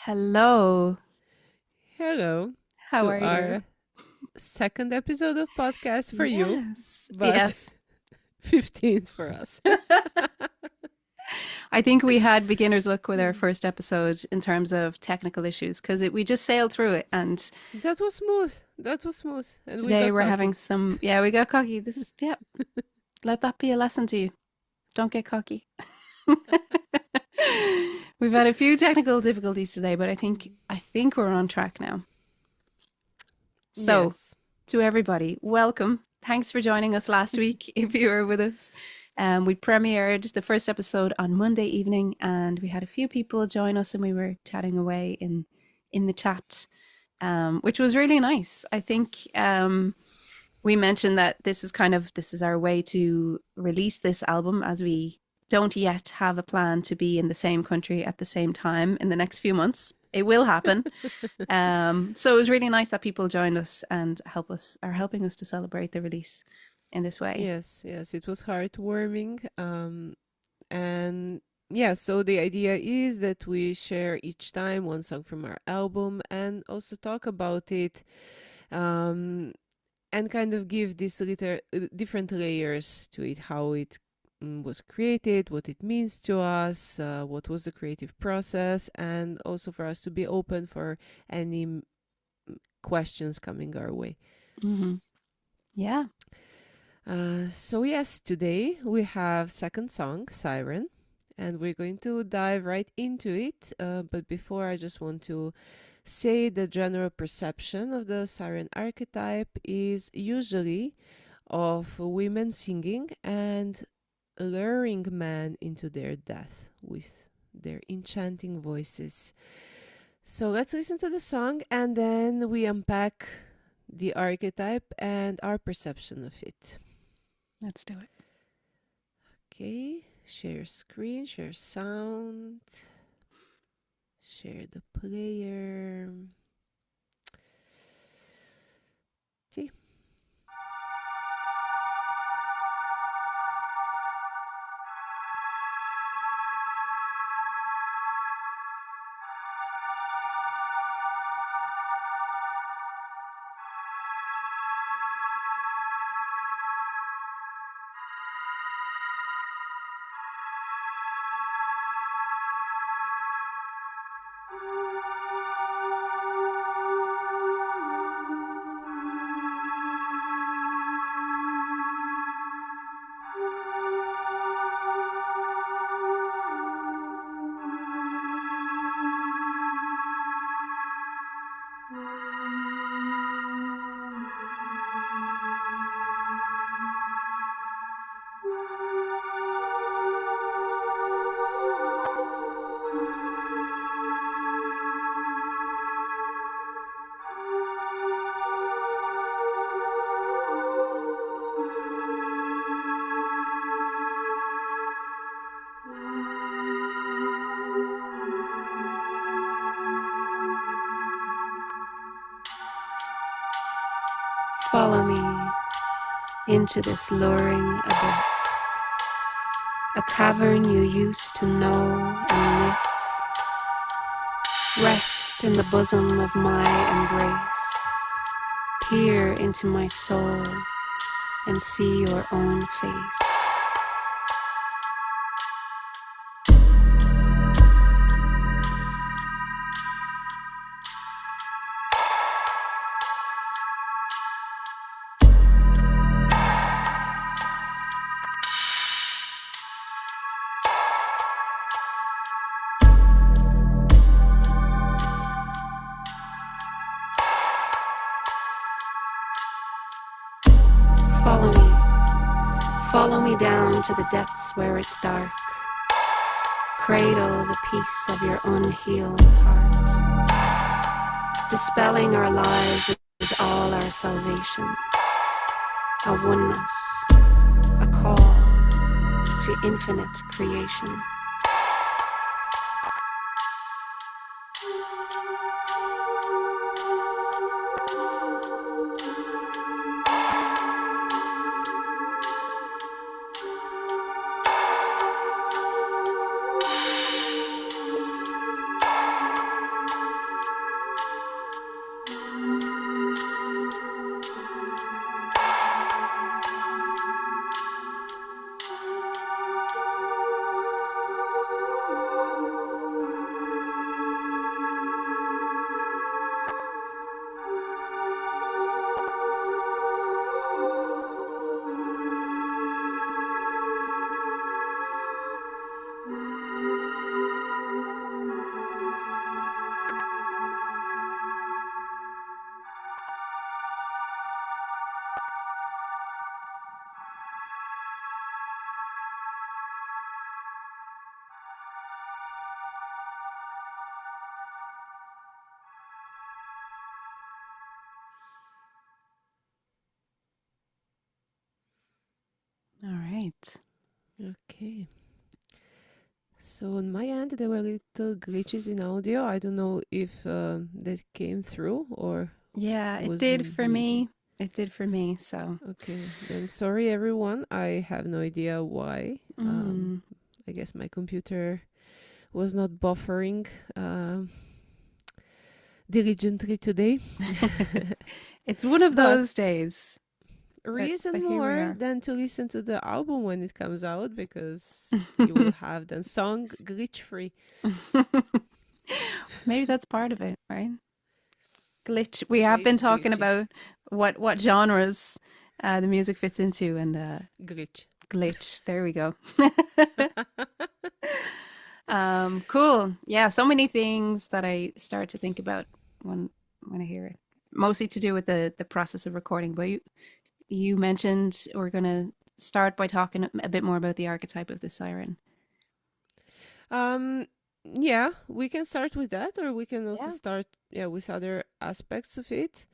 Hello. Hello How to are you? our second episode of podcast for you, Yes. but Yes. 15th for us. I think we had beginner's luck with our first episode in terms of technical issues because we just sailed through it. And That was smooth. That was smooth. And we today got we're having cocky. some, yeah, we got cocky. Let that be a lesson to you. Don't get cocky. We've had a few technical difficulties today, but I think we're on track now. So, Yes. to everybody, welcome. Thanks for joining us last week if you were with us. We premiered the first episode on Monday evening, and we had a few people join us, and we were chatting away in the chat, which was really nice. I think we mentioned that this is our way to release this album, as we don't yet have a plan to be in the same country at the same time in the next few months. It will happen. So it was really nice that people joined us and are helping us to celebrate the release in this way. Yes, it was heartwarming. And yeah, so the idea is that we share each time one song from our album and also talk about it, and kind of give these different layers to it, how it was created, what it means to us, what was the creative process, and also for us to be open for any questions coming our way. Mm-hmm. Yeah. So yes, today we have second song, Siren, and we're going to dive right into it. But before, I just want to say the general perception of the siren archetype is usually of women singing and luring men into their death with their enchanting voices. So let's listen to the song and then we unpack the archetype and our perception of it. Let's do it. Okay, share screen, share sound, share the player. See. Follow me into this luring abyss, a cavern you used to know and miss. Rest in the bosom of my embrace, peer into my soul and see your own face. Follow me down to the depths where it's dark. Cradle the peace of your unhealed heart. Dispelling our lies is all our salvation. A oneness, a call to infinite creation. right. Okay. So on my end, there were little glitches in audio. I don't know if that came through or Yeah, it was did for me. me. It did for me. So, Okay, then sorry everyone. I have no idea why. mm. I guess my computer was not buffering diligently today. It's one of But those days. But reason here we more are. than to listen to the album when it comes out, because you will have the song glitch free. Maybe that's part of it, right? Glitch. We have been It's talking glitchy. about what genres the music fits into, and Glitch. glitch. There we go. Cool. Yeah, so many things that I start to think about when I hear it. Mostly to do with the process of recording. But you mentioned we're gonna start by talking a bit more about the archetype of the siren. Um, yeah, we can start with that, or we can also Yeah. start, with other aspects of it.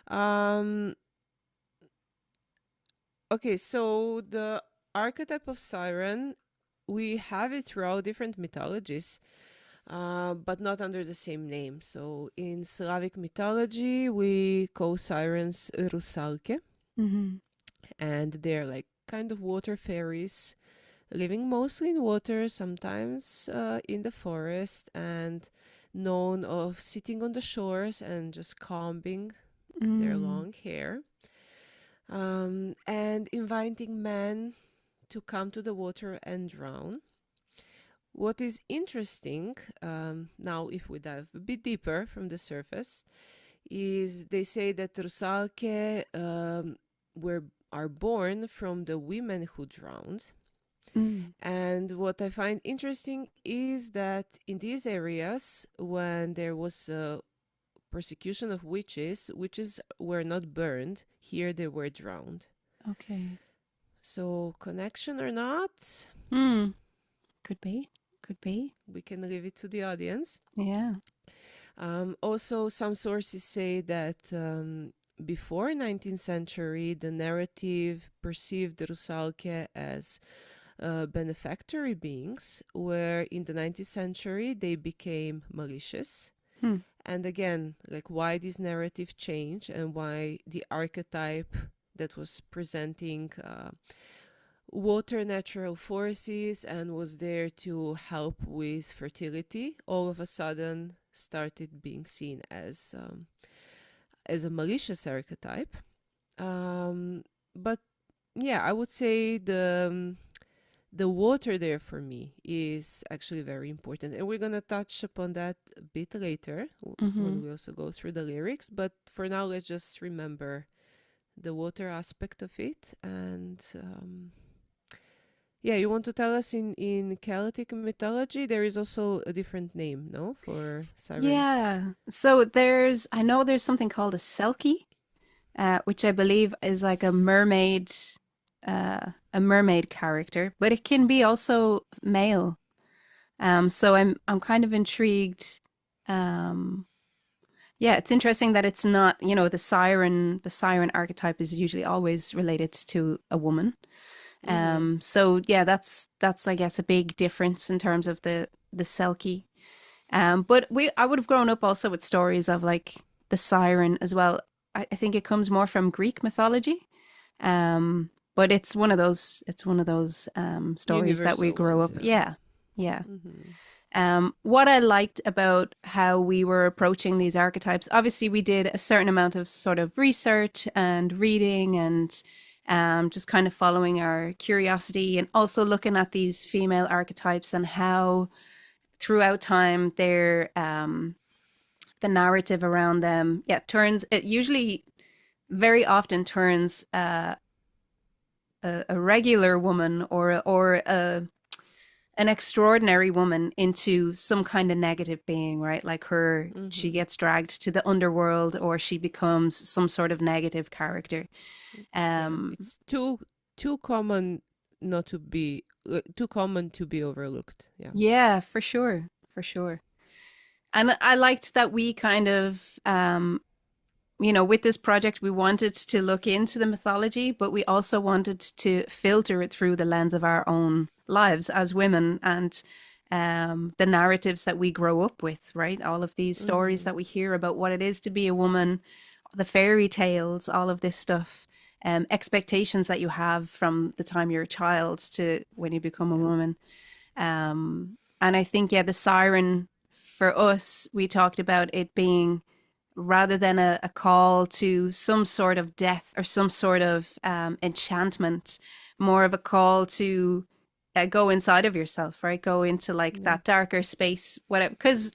Um, okay, so the archetype of Siren, we have it throughout different mythologies, but not under the same name. So in Slavic mythology, we call sirens rusalke, Mm-hmm. and they're like kind of water fairies living mostly in water, sometimes in the forest, and known of sitting on the shores and just combing their Mm. long hair, and inviting men to come to the water and drown. What is interesting, now if we dive a bit deeper from the surface, is they say that rusalke were are born from the women who drowned. Mm. And what I find interesting is that in these areas, when there was a persecution of witches, witches were not burned. Here they were drowned. Okay. So, connection or not, Hmm. Could be. Could be. we can leave it to the audience. Yeah. Also, some sources say that before 19th century, the narrative perceived Rusalke as benefactory beings, where in the 19th century they became malicious. Hmm. And again, like why this narrative change and why the archetype that was presenting water natural forces and was there to help with fertility all of a sudden started being seen as a malicious archetype. But yeah, I would say the water there for me is actually very important, and we're going to touch upon that a bit later Mm-hmm. when we also go through the lyrics. But for now, let's just remember the water aspect of it. And yeah, you want to tell us in Celtic mythology there is also a different name, no, for siren? Yeah. So I know there's something called a selkie, which I believe is like a mermaid character, but it can be also male. So I'm kind of intrigued. Um, yeah, it's interesting that it's not, the siren archetype is usually always related to a woman. Mm-hmm. So yeah, that's I guess a big difference in terms of the selkie. But I would have grown up also with stories of like the siren as well. I think it comes more from Greek mythology. But it's one of those stories that we Universal grow ones, up. yeah. Yeah, yeah. Mm-hmm. What I liked about how we were approaching these archetypes, obviously, we did a certain amount of sort of research and reading and just kind of following our curiosity and also looking at these female archetypes and how throughout time the narrative around them, it usually very often turns a regular woman or an extraordinary woman into some kind of negative being, right? Like she Mm-hmm. gets dragged to the underworld or she becomes some sort of negative character. Yeah, Um, it's too common not to be too common to be overlooked. Yeah. yeah, for sure, for sure. And I liked that we kind of with this project, we wanted to look into the mythology, but we also wanted to filter it through the lens of our own lives as women and the narratives that we grow up with, right? All of these stories Mm-hmm. that we hear about what it is to be a woman, the fairy tales, all of this stuff, expectations that you have from the time you're a child to when you become a Yeah. woman. And I think, yeah, the siren for us, we talked about it being rather than a call to some sort of death or some sort of enchantment, more of a call to go inside of yourself, right? Go into like Yeah. that darker space, whatever. Because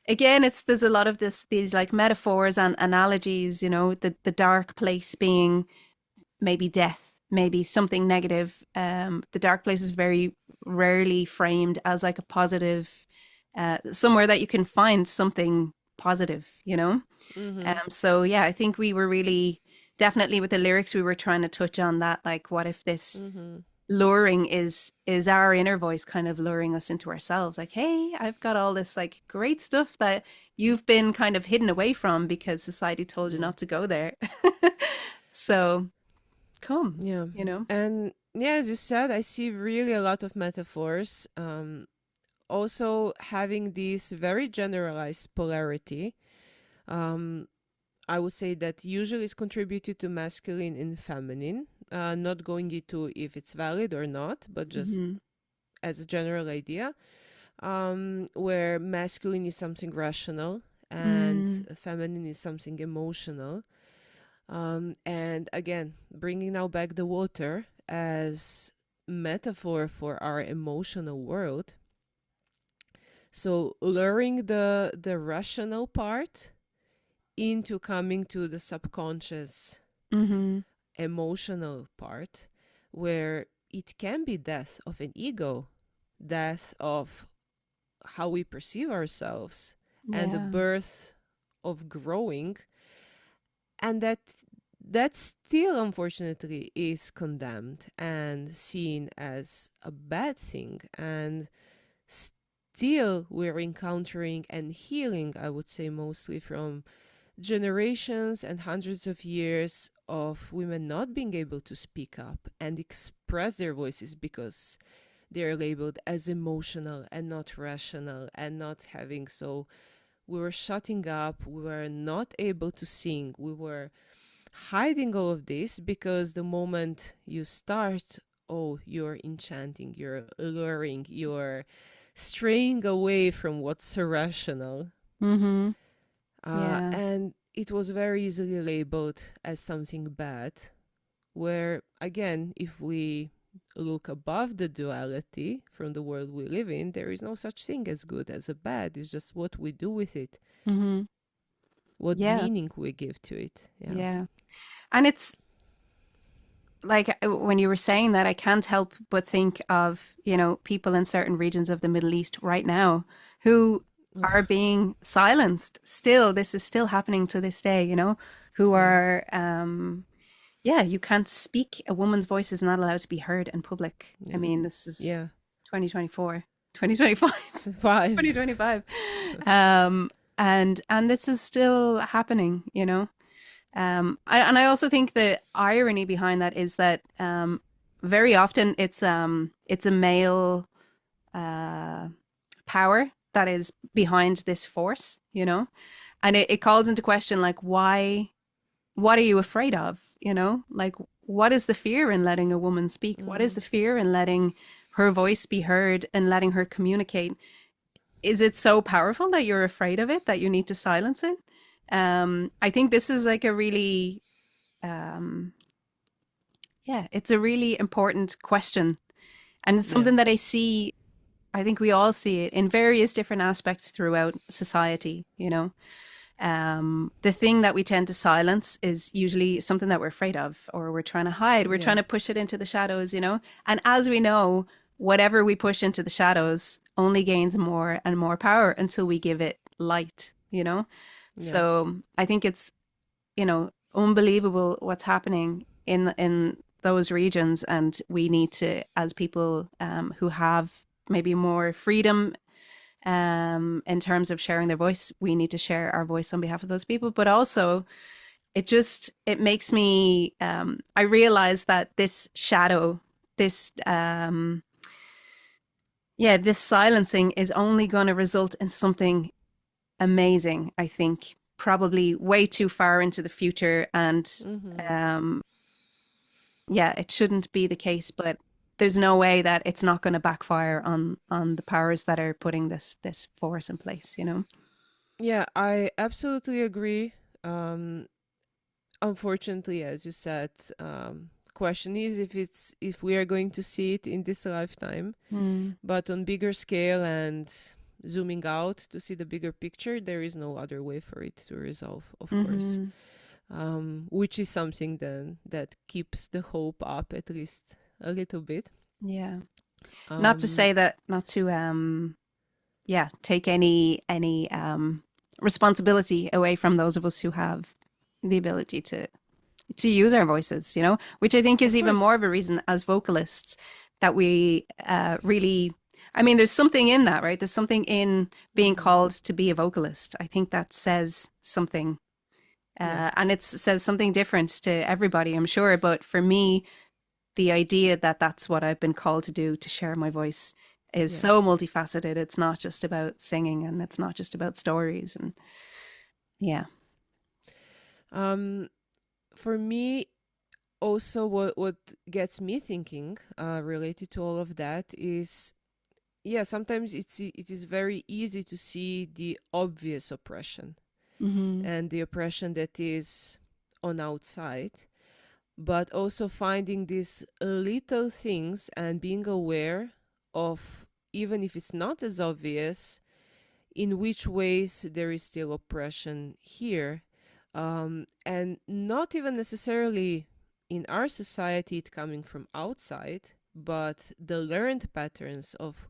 again, there's a lot of these like metaphors and analogies, the dark place being maybe death, maybe something negative. The dark place is very rarely framed as like a positive, somewhere that you can find something positive. Mm-hmm. So yeah, I think we were really definitely with the lyrics we were trying to touch on that, like what if this Mm-hmm. luring is our inner voice kind of luring us into ourselves, like, hey, I've got all this like great stuff that you've been kind of hidden away from because society told you Yeah. not to go there. So come, Yeah. you know. And yeah, as you said, I see really a lot of metaphors. Also having this very generalized polarity. Um, I would say that usually is contributed to masculine and feminine. Not going into if it's valid or not, but just Hmm. as a general idea, where masculine is something rational and Mm, feminine is something emotional. And again, bringing now back the water as metaphor for our emotional world. So luring the rational part into coming to the subconscious mm-hmm. emotional part, where it can be death of an ego, death of how we perceive ourselves, and the Yeah. birth of growing, and that still unfortunately is condemned and seen as a bad thing, and still we're encountering and healing, I would say, mostly from generations and hundreds of years of women not being able to speak up and express their voices because they're labeled as emotional and not rational and not having. So we were shutting up, we were not able to sing, we were hiding all of this because the moment you start, oh, you're enchanting, you're luring, you're straying away from what's rational. Mm-hmm. Yeah. And it was very easily labeled as something bad. Where, again, if we look above the duality from the world we live in, there is no such thing as good as a bad. It's just what we do with it, Mm-hmm. what Yeah. meaning we give to it. Yeah. Yeah. And it's like when you were saying that, I can't help but think of, people in certain regions of the Middle East right now who Oof, are being silenced still. This is still happening to this day, who yeah. are, yeah, you can't speak. A woman's voice is not allowed to be heard in public. I Yeah. mean, this is Yeah. 2024, 2025, 5. 2025. And this is still happening, and I also think the irony behind that is that very often it's a male uh, power that is behind this force, and it calls into question like why what are you afraid of, like what is the fear in letting a woman speak? What is Mm. the fear in letting her voice be heard and letting her communicate? Is it so powerful that you're afraid of it that you need to silence it? I think this is like a really um, yeah, it's a really important question. And it's Yeah. something that I think we all see it in various different aspects throughout society, The thing that we tend to silence is usually something that we're afraid of or we're trying to hide. We're Yeah. trying to push it into the shadows. And as we know, whatever we push into the shadows only gains more and more power until we give it light. Yeah. So I think it's, unbelievable what's happening in those regions, and we need to, as people who have maybe more freedom in terms of sharing their voice, we need to share our voice on behalf of those people. But also, it makes me, I realize that this shadow, this, this silencing is only going to result in something amazing, I think, probably way too far into the future. And Mm-hmm. um, it shouldn't be the case, but there's no way that it's not going to backfire on the powers that are putting this force in place, you know? Yeah, I absolutely agree. Um, Unfortunately, as you said, question is if we are going to see it in this lifetime. Mm. But on bigger scale and zooming out to see the bigger picture, there is no other way for it to resolve, of course. Mm-hmm. Which is something then that keeps the hope up at least a little bit. Yeah. Not to Um, say that, not to take any responsibility away from those of us who have the ability to use our voices, you know, which I think is of even course, more of a reason as vocalists that we really, I mean, there's something in that, right? There's something in being hmm called to be a vocalist. I think that says something, yeah, and it says something different to everybody, I'm sure. But for me, the idea that that's what I've been called to do, to share my voice, is yeah. so multifaceted. It's not just about singing, and it's not just about stories. And yeah. Um, for me, also, what gets me thinking, related to all of that, is yeah, sometimes it is very easy to see the obvious oppression Mm-hmm. and the oppression that is on outside, but also finding these little things and being aware of, even if it's not as obvious, in which ways there is still oppression here, and not even necessarily in our society it coming from outside, but the learned patterns of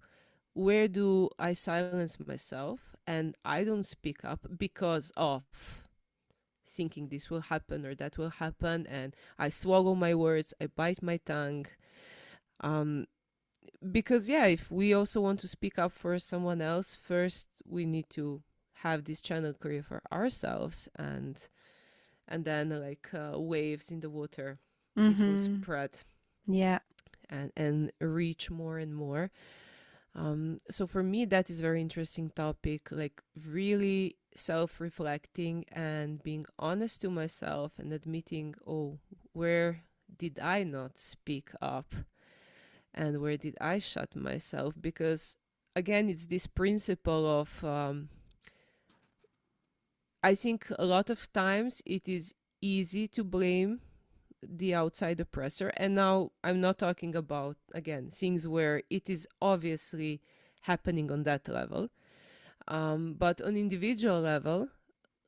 where do I silence myself and I don't speak up because of thinking this will happen or that will happen, and I swallow my words, I bite my tongue. Um, because yeah, if we also want to speak up for someone else, first we need to have this channel clear for ourselves, and then like waves in the water, it will Mm-hmm. spread Yeah. and reach more and more. So for me, that is very interesting topic, like really self-reflecting and being honest to myself and admitting, oh, where did I not speak up and where did I shut myself? Because again, it's this principle of, I think a lot of times it is easy to blame the outside oppressor. And now I'm not talking about, again, things where it is obviously happening on that level. But on individual level,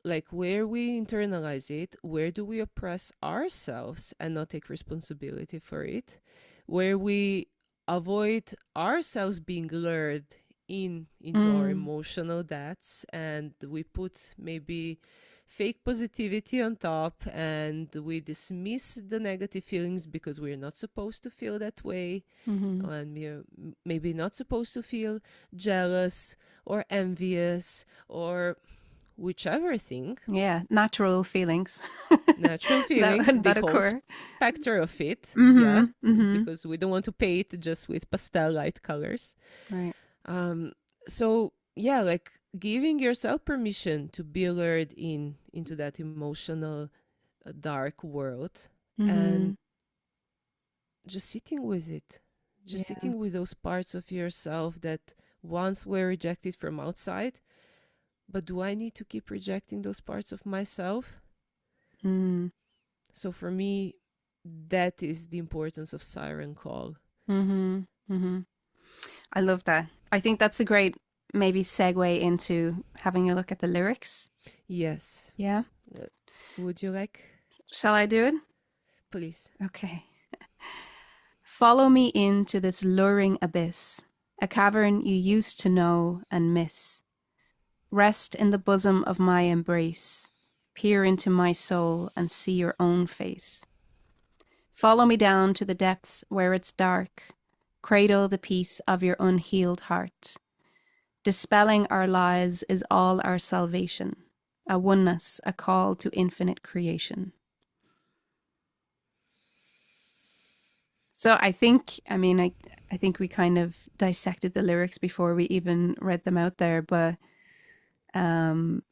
like where we internalize it, where do we oppress ourselves and not take responsibility for it? Where we avoid ourselves being lured into our Mm. emotional debts, and we put maybe fake positivity on top, and we dismiss the negative feelings because we're not supposed to feel that way, Mm-hmm. and we're maybe not supposed to feel jealous or envious or whichever thing, Yeah. Natural feelings natural that feelings, the that whole occur. specter of it, yeah, Mm-hmm. Mm-hmm. because we don't want to paint just with pastel light colors. Right. um so yeah, like giving yourself permission to be lured into that emotional dark world, Mm-hmm. and just sitting with it, just Yeah. sitting with those parts of yourself that once were rejected from outside. But do I need to keep rejecting those parts of myself? Mm. So for me, that is the importance of Siren Call. Mm-hmm. Mm-hmm. I love that. I think that's a great maybe segue into having a look at the lyrics. Yes. Yeah. Uh, would you like? Shall I do it? Please. Okay. Follow me into this luring abyss, a cavern you used to know and miss. Rest in the bosom of my embrace. Peer into my soul and see your own face. Follow me down to the depths where it's dark. Cradle the peace of your unhealed heart. Dispelling our lies is all our salvation. a oneness, a call to infinite creation. So I think we kind of dissected the lyrics before we even read them out there, but um,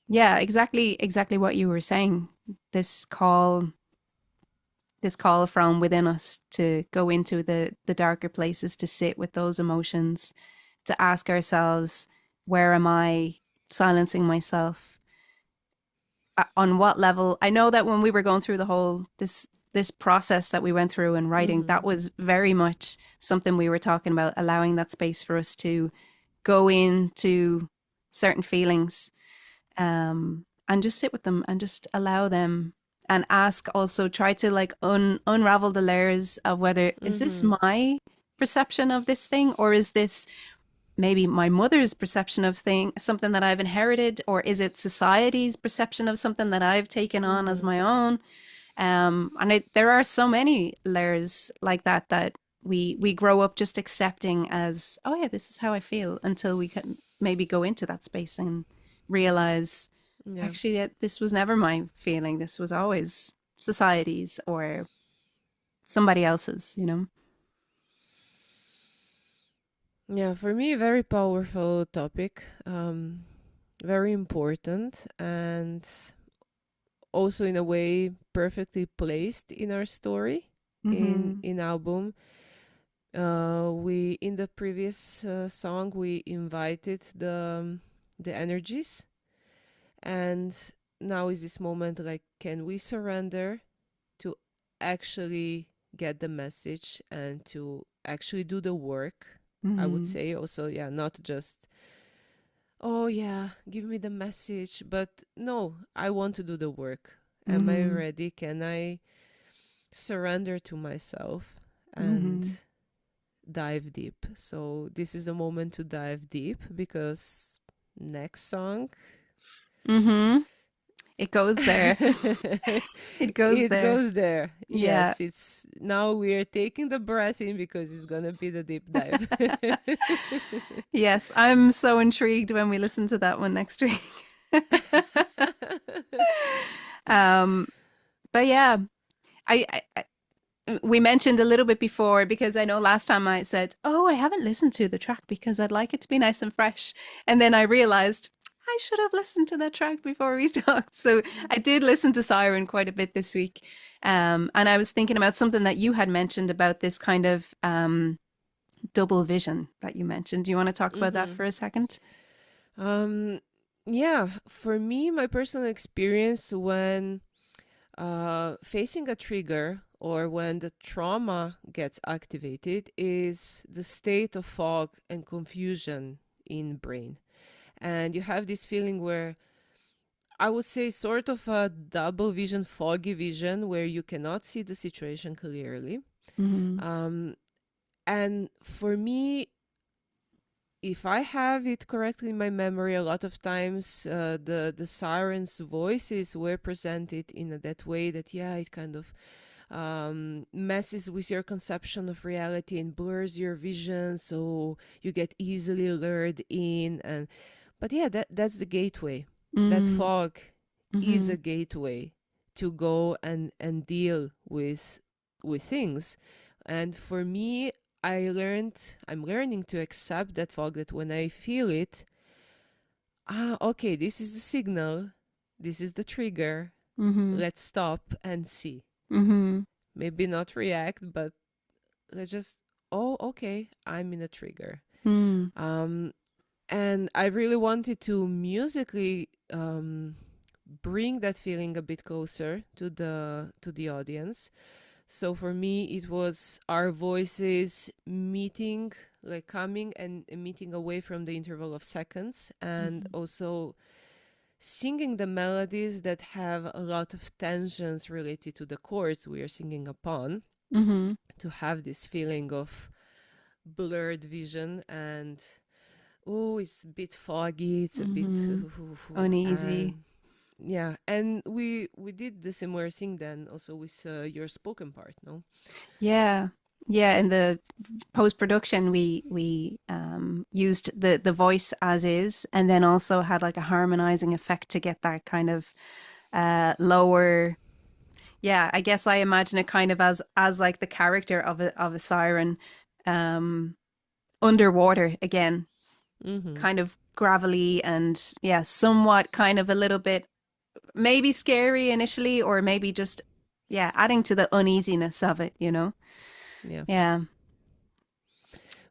yeah, exactly what you were saying. This call, this call from within us to go into the darker places, to sit with those emotions, to ask ourselves, where am I silencing myself? On what level? I know that when we were going through the whole this process that we went through in writing, that Mm-hmm. was very much something we were talking about, allowing that space for us to go into certain feelings, and just sit with them and just allow them, and ask, also try to like unravel the layers of whether is this Mm-hmm. my perception of this thing, or is this maybe my mother's perception of something that I've inherited, or is it society's perception of something that I've taken on as Mm-hmm. my own? There are so many layers like that that we grow up just accepting as, oh yeah, this is how I feel, until we can maybe go into that space and realize, Yeah. actually, this was never my feeling. This was always society's or somebody else's, you know? Yeah, for me, very powerful topic, very important, and also in a way perfectly placed in our story Mm-hmm. in album. We in the previous song we invited the energies, and now is this moment like, can we surrender to actually get the message and to actually do the work? I would Mm-hmm. say also, yeah, not just, oh yeah, give me the message, but no, I want to do the work. Am I Mm-hmm. ready? Can I surrender to myself and Mm-hmm. dive deep? So this is the moment to dive deep, because next song Mm-hmm. It goes there. It goes it there. goes there. Yeah. Yes, it's now we are taking the breath in because it's gonna be the deep dive. Yes, I'm so intrigued when we listen to that one next week. um, but yeah, I we mentioned a little bit before, because I know last time I said, "Oh, I haven't listened to the track because I'd like it to be nice and fresh," and then I realized I should have listened to that track before we talked. So I did listen to Siren quite a bit this week, and I was thinking about something that you had mentioned about this kind of double vision that you mentioned. Do you want to talk about that Mm-hmm. for a second? Um, yeah, for me, my personal experience when facing a trigger or when the trauma gets activated is the state of fog and confusion in brain. And you have this feeling where I would say sort of a double vision, foggy vision, where you cannot see the situation clearly. Mm-hmm. Um, and for me, if I have it correctly in my memory, a lot of times the siren's voices were presented in that way that, yeah, it kind of messes with your conception of reality and blurs your vision, so you get easily lured in. And but yeah, that's the gateway. That fog is Mm-hmm. a gateway to go and deal with things. And for me, I'm learning to accept that fog, that when I feel it, okay, this is the signal, this is the trigger, Mm-hmm. let's stop and see. Mm-hmm. Maybe not react, but let's just, oh, okay, I'm in a trigger. Mm-hmm. Um, and I really wanted to musically bring that feeling a bit closer to the audience. So for me, it was our voices meeting, like coming and meeting away from the interval of seconds, and also singing the melodies that have a lot of tensions related to the chords we are singing upon, Mm-hmm. to have this feeling of blurred vision and, oh, it's a bit foggy, it's a bit Mm-hmm. Uneasy. and yeah, and we did the similar thing then also with your spoken part, no? Yeah. Yeah, in the post production, we used the voice as is, and then also had like a harmonizing effect to get that kind of lower. Yeah, I guess I imagine it kind of as like the character of a siren, um, underwater again, Mm-hmm. kind of gravelly and yeah, somewhat kind of a little bit maybe scary initially, or maybe just yeah, adding to the uneasiness of it, you know? Yeah. Yeah,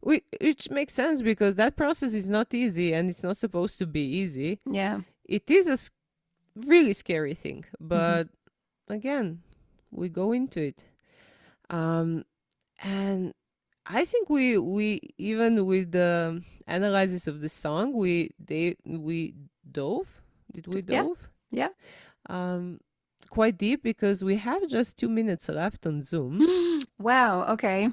Which makes sense because that process is not easy and it's not supposed to be easy. yeah. It is a really scary thing, Hmm. but again, we go into it. Um, and I think we even with the analysis of the song, we dove. Did we Yeah, dove? yeah. Um, quite deep because we have just 2 minutes left on Zoom. Wow, okay.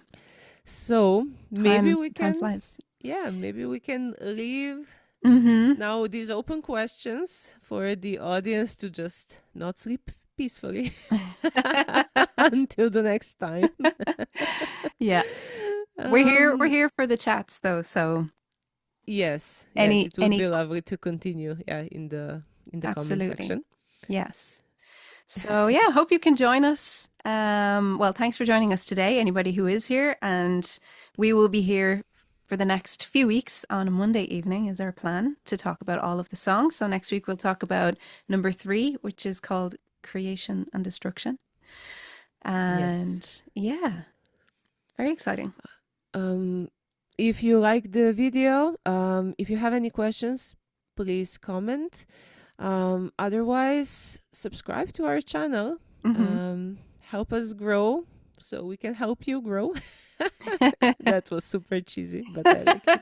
So maybe Time we time can, flies. yeah, maybe we can leave Mm-hmm. now these open questions for the audience to just not sleep peacefully until the next time. Yeah. We're um, here for the chats though, so yes, any it would any be lovely to continue, yeah, in the comment absolutely. section. Yes. So yeah, hope you can join us. Well, thanks for joining us today, anybody who is here, and we will be here for the next few weeks on a Monday evening is our plan to talk about all of the songs. So next week we'll talk about number 3, which is called Creation and Destruction. Yes. And yeah, very exciting. Um, if you like the video, if you have any questions, please comment. Otherwise, subscribe to our channel. Hmm. Help us grow so we can help you grow. That was super cheesy, but I like it.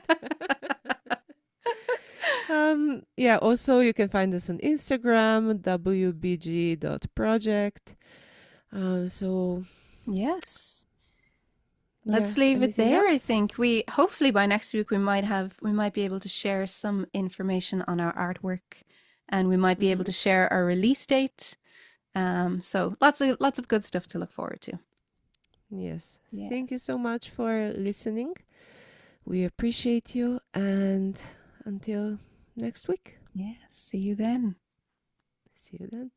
Yeah, also you can find us on Instagram, wbg.project. So Yes. yeah, Let's leave it anything there. I else? think we hopefully by next week we might be able to share some information on our artwork, and we might be able Mm-hmm. to share our release date. So lots of good stuff to look forward to. Yes. Thank you so Yes. much for listening. We appreciate you, and until next week. Yes. See you then. See you then.